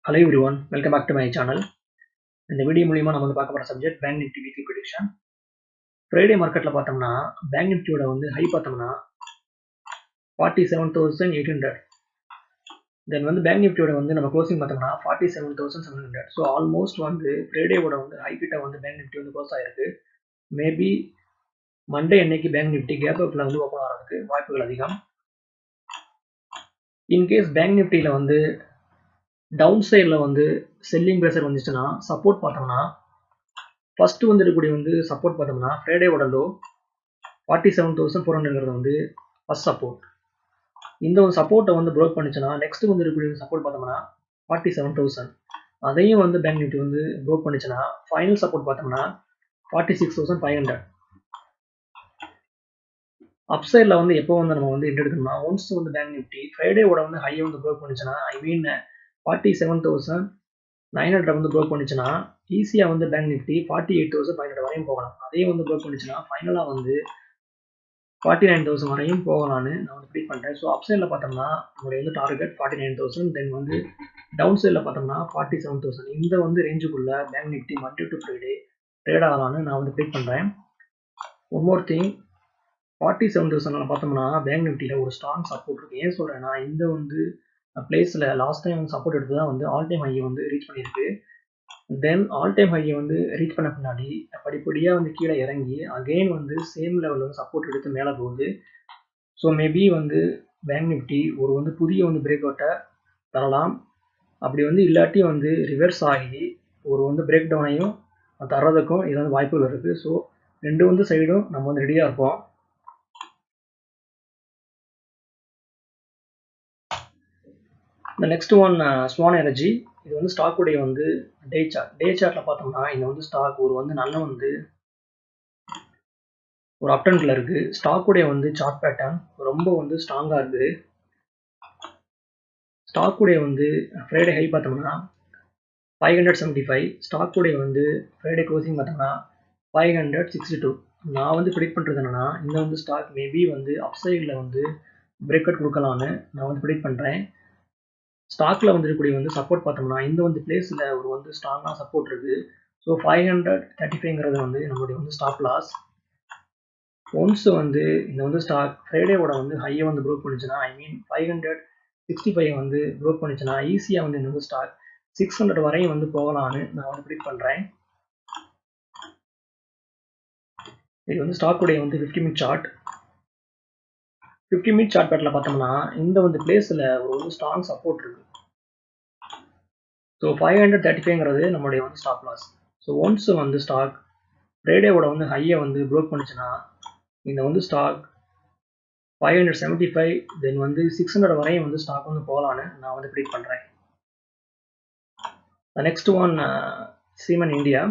Hello everyone, welcome back to my channel. இந்த video மூலமா நம்ம பார்க்க போற subject bank Nifty weekly prediction. Friday மார்க்கெட்ல பார்த்தோம்னா பேங்க் நிஃப்டியோட ஹை பார்த்தோம்னா 47800. தென் பேங்க் நிஃப்டியோட நம்ம க்ளோசிங் பார்த்தோம்னா 47700. ஸோ ஆல்மோஸ்ட் ஃப்ரைடேவோட ஹை கிட்ட பேங்க் நிஃப்டி க்ளோஸ் ஆயிருக்கு. மேபி மண்டே அன்னைக்கு பேங்க் நிஃப்டி கேப் அப்ல ஓப்பன் ஆகிறதுக்கு வாய்ப்புகள் அதிகம். இன்கேஸ் பேங்க் நிஃப்டியில டவுன் சைடில் செல்லிங் ப்ரெஷர் வந்துச்சுன்னா சப்போர்ட் பார்த்தோம்னா ஃபர்ஸ்ட் இருக்கக்கூடிய சப்போர்ட் பார்த்தோம்னா ஃப்ரைடேவோட லோ 47400 ஃபர்ஸ்ட் சப்போர்ட். இந்த சப்போர்ட்டை ப்ரோக் பண்ணிச்சுன்னா நெக்ஸ்ட் இருக்கக்கூடிய சப்போர்ட் பார்த்தோம்னா 47000. அதையும் பேங்க் நிஃப்டி ப்ரோக் பண்ணிச்சுன்னா ஃபைனல் சப்போர்ட் பார்த்தோம்னா 46500. அப்சைடில் எப்போ நம்ம என்ட்ரி எடுக்கணும்னா ஒன்ஸ் பேங்க் நிஃப்டி ஃப்ரைடேவோட ஹையை ப்ரோக் பண்ணிச்சுன்னா ஐ மீன் 47900 ப்ரோக் பண்ணிச்சுன்னா ஈஸியாக பேங்க் நிஃப்டி 48500 வரையும் போகலாம். அதையும் ப்ரோக் பண்ணிச்சுன்னா ஃபைனலாக 49000 வரையும் போகலான்னு நான் ப்ரீட் பண்ணுறேன். ஸோ அப் சைடில் பார்த்தோம்னா நம்மளுடைய டார்கெட் 49000. தென் டவுன் சைடில் பார்த்தோம்னா 47000. இந்த ரேஞ்சுக்குள்ள Bank Nifty Monday to Friday trade ஆகலான்னு நான் ப்ரீட் பண்ணுறேன். ஒன் மோர் திங், 47000 பார்த்தோம்னா பேங்க் நிஃப்டியில் ஒரு ஸ்ட்ராங் சப்போர்ட் இருக்குது. ஏன் சொல்கிறேன்னா இந்த பிளேஸில் லாஸ்ட் டைம் சப்போர்ட் எடுத்து தான் ஆல் டைம் ஹையை ரீச் பண்ணியிருக்கு. தென் ஆல் டைம் ஹையை ரீச் பண்ண பின்னாடி படிப்படியாக கீழே இறங்கி அகெயின் சேம் லெவலில் சப்போர்ட் எடுத்து மேலே போகுது. ஸோ மேபி பேங்க் நிஃப்டி ஒரு புதிய பிரேக் அவுட்டை தரலாம். அப்படி இல்லாட்டி ரிவர்ஸ் ஆகி ஒரு பிரேக் டவுனையும் தர்றதுக்கும் இது வாய்ப்புகள் இருக்குது. ஸோ ரெண்டு சைடும் நம்ம ரெடியாக இருப்போம். இந்த நெக்ஸ்ட் ஒன் ஸ்வான் எனர்ஜி. இது ஸ்டாக் உடைய டே சார்ட். டே சார்ட்ல பார்த்தோம்னா இந்த ஸ்டாக் ஒரு நல்ல ஒரு அப்டர்ன்ல இருக்கு. ஸ்டாக் உடைய சார்ட் பேட்டர்ன் ரொம்ப ஸ்ட்ராங்கா இருக்குது. ஸ்டாக் உடைய ஃப்ரைடே ஹை பார்த்தோம்னா 575. ஸ்டாக் உடைய ஃப்ரைடே க்ளோசிங் பார்த்தோம்னா 562. நான் ப்ரிடிக்ட் பண்றது என்னன்னா இந்த ஸ்டாக் மேபி அப்சைடில் பிரேக் அவுட் கொடுக்கலான்னு நான் ப்ரிடிக்ட் பண்றேன். ஸ்டாக்ல இருக்கக்கூடிய சப்போர்ட் பார்த்தோம்னா இந்த பிளேஸ்ல ஒரு ஸ்ட்ராங்கான சப்போர்ட் இருக்கு. ஸோ 535ங்கிறது நம்மளுடைய ஸ்டாப் லாஸ். ஒன்ஸ் இந்த ஸ்டாக் ஃப்ரைடேவோட ஹையை ப்ரோக் பண்ணிச்சுன்னா ஐ மீன் 565 ப்ரோக் பண்ணிச்சுன்னா ஈஸியாக இந்த ஸ்டாக் 600 வரையும் போகலான்னு நான் ப்ரிடிக்ட் பண்றேன். இது ஸ்டாக் உடைய 50 மினிட் சார்ட். 50 மினிட் சார்ட் பேட்டில் பார்த்தோம்னா இந்த பிளேஸ்ல ஒரு ஸ்ட்ராங் சப்போர்ட் இருக்கு. ஸோ 535ங்கிறது நம்மளுடைய stop loss. So once stock ஃப்ரைடேவோட ஹையை ப்ரோக் பண்ணிச்சுன்னா இந்த ஸ்டாக் 575 தென் 600 வரையும் ஸ்டாக் போகலான்னு நான் ப்ரிடிக்ட் பண்றேன். Next one Seeman India.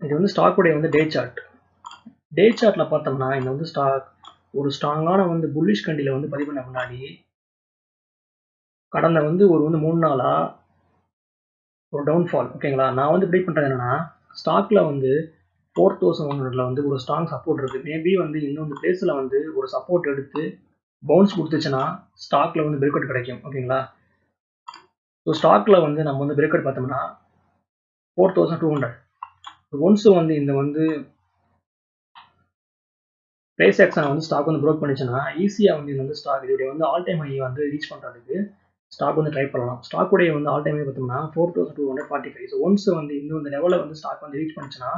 இது ஸ்டாக் உடைய டே சார்ட். டே சார்ட்ல பார்த்தோம்னா இந்த ஸ்டாக் ஒரு ஸ்ட்ராங்கான புல்லிஷ் கண்டில பதிவு பண்ண முன்னாடி கடந்த ஒரு 3 நாளா ஒரு டவுன்ஃபால். ஓகேங்களா, நான் ப்ரிடிக்ட் பண்றது என்னன்னா ஸ்டாக்ல 4100ல ஒரு ஸ்ட்ராங் சப்போர்ட் இருக்கு. மேபி இந்த பிளேஸ்ல ஒரு சப்போர்ட் எடுத்து பவுன்ஸ் கொடுத்துச்சுன்னா ஸ்டாக்ல பிரேக் அவுட் கிடைக்கும். ஓகேங்களா, ஸோ ஸ்டாக்ல நம்ம பிரேக் அவுட் பார்த்தோம்னா 4200. ஒன்ஸ் இந்த பிரைஸ் ஆக்ஷன் ஸ்டாக் ப்ரோக் பண்ணிச்சுன்னா ஈஸியா இந்த ஸ்டாக் இதோடைய ஆல் டைம் ஹை ரீச் பண்றதுக்கு ஸ்டாக் ட்ரை பண்ணலாம். ஸ்டாக் உடைய ஆல் டைம் ஹை பார்த்தோம்னா 4245. ஸோ ஒன்ஸ் இந்த லெவலில் ஸ்டாக் ரீச் பண்ணிச்சுன்னா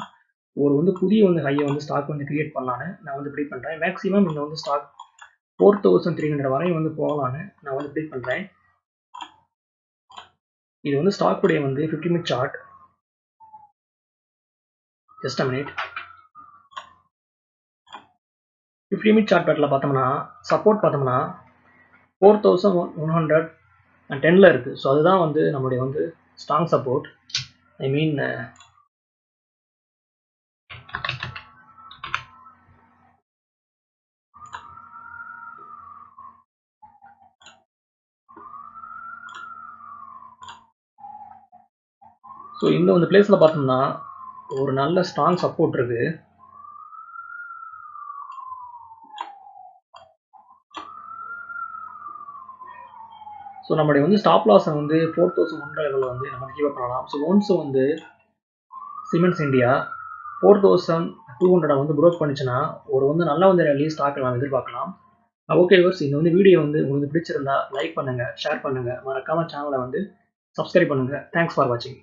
ஒரு புதிய ஹையை ஸ்டாக் கிரியேட் பண்ணலான்னு நான் ப்ரிடிக்ட் பண்றேன். மேக்ஸிமம் இந்த ஸ்டாக் 4300 வரையும் போகலான்னு நான் ப்ரிடிக்ட் பண்றேன். இது ஸ்டாக் உடைய 50 minute chart. Just a minute. 50 minute chart பேட்டில் பார்த்தோம்னா சப்போர்ட் பார்த்தோம்னா 4110ல இருக்கு. ஸோ அதுதான் நம்மளுடைய strong support. I mean so இந்த பிளேஸ்ல பார்த்தோம்னா ஒரு நல்ல ஸ்ட்ராங் சப்போர்ட் இருக்கு. ஸோ ஸோ நம்மளுடைய வந்து ஸ்டாப் லாஸை வந்து 4100 லெவலில் வந்து நம்ம கீப் பண்ணலாம். ஸோ ஒன்ஸ் வந்து சிமெண்ட்ஸ் இந்தியா 4200 வந்து ப்ரோக் பண்ணிச்சுன்னா ஒரு வந்து நல்ல வந்து ரேலி ஸ்டாக் நம்ம எதிர்பார்க்கலாம். ஓகே வியூவர்ஸ், இந்த வந்து வீடியோ வந்து உங்களுக்கு பிடிச்சிருந்தா லைக் பண்ணுங்கள், ஷேர் பண்ணுங்கள், மறக்காமல் சேனலை வந்து சப்ஸ்கிரைப் பண்ணுங்கள். தேங்க்ஸ் ஃபார் வாட்சிங்.